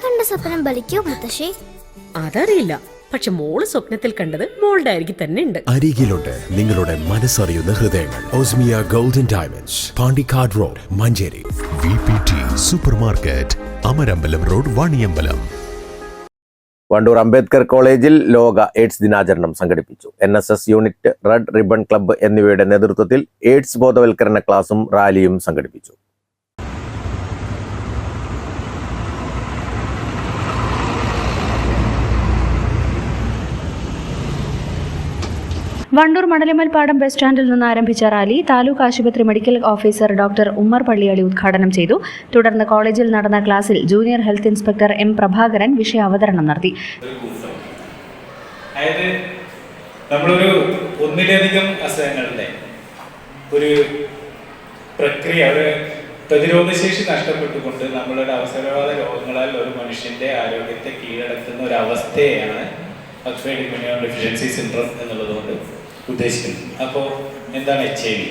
കണ്ട സ്വപ്നം ബലിക്കോ മുത്തശ്ശി? അതറിയില്ല, പക്ഷെ മോള് സ്വപ്നത്തിൽ കണ്ടത് മോളുടെ അരികിൽ തന്നെ ഉണ്ട്. അരികിലുണ്ട് നിങ്ങളുടെ മനസ്സറിയുന്ന ഹൃദയങ്ങൾ. Osmiya golden diamonds, Pandikkad road, Manjeri. VPT super market, Amarambalam road, Vaniyambalam. Wandoor Ambedkar കോളേജിൽ ലോക എയ്ഡ്സ് ദിനാചരണം സംഘടിപ്പിച്ചു. NSS unit, red ribbon club എന്നിവയുടെ നേതൃത്വത്തിൽ എയ്ഡ്സ് ബോധവൽക്കരണ ക്ലാസും റാലിയും സംഘടിപ്പിച്ചു. വണ്ടൂർ മണലിമൽപ്പാടം ബസ് സ്റ്റാൻഡിൽ നിന്ന് ആരംഭിച്ച റാലി താലൂക്ക് ആശുപത്രി medical officer doctor Ummer Palliyali ഉദ്ഘാടനം ചെയ്തു. തുടർന്ന് കോളേജിൽ നടന്ന ക്ലാസ്സിൽ junior health inspector M. Prabhakaran വിഷയാവതരണം നടത്തി. നമ്മളൊരു ഒന്നിലധികം അസുഖങ്ങളുടെ ഒരു പ്രക്രിയ, ഒരു പ്രതിരോധശേഷി നഷ്ടപ്പെട്ടുകൊണ്ട് നമ്മളുടെ അവസരവാദ രോഗങ്ങളാൽ ഒരു മനുഷ്യന്റെ ആരോഗ്യത്തെ കീഴടക്കുന്ന ഒരു അവസ്ഥയാണ് ഓക്സിഡേറ്റീവ് ഇമ്മ്യൂണോ ഡെഫിഷ്യൻസി സിൻഡ്രോം എന്നുള്ളതുകൊണ്ട് ഉദ്ദേശിക്കുന്നത്. അപ്പോൾ എന്താണ് HIV?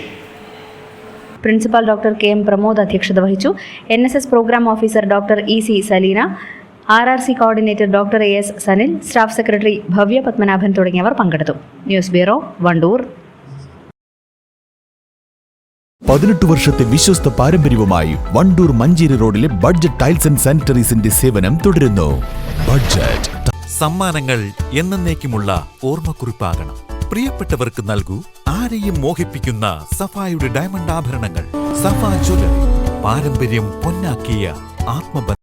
Principal doctor KM. Pramod അധ്യക്ഷത വഹിച്ചു. NSS program officer doctor EC. Saleena, RRC coordinator doctor AS. Sanil, staff secretary Bhavya Padmanabhan തുടങ്ങിയവർ പങ്കെടുത്തു. News bureau, Wandoor. 18 വർഷത്തെ വിശ്വസ്ത പാരമ്പര്യവുമായി വണ്ടൂർ മഞ്ചേരി റോഡിലെ ബഡ്ജറ്റ് ടൈൽസ് ആൻഡ് സാനിറ്ററീസിന്റെ സേവനം തുടരുന്നു. ബഡ്ജറ്റ് സമ്മാനങ്ങൾ എന്നേക്കുമുള്ള ഓർമ്മക്കുറിപ്പാകണം. പ്രിയപ്പെട്ടവർക്ക് നൽകൂ ആരെയും മോഹിപ്പിക്കുന്ന സഫായുടെ ഡയമണ്ട് ആഭരണങ്ങൾ. സഫ ജ്വല്ലറി, പാരമ്പര്യം പൊന്നാക്കിയ ആത്മബന്ധം.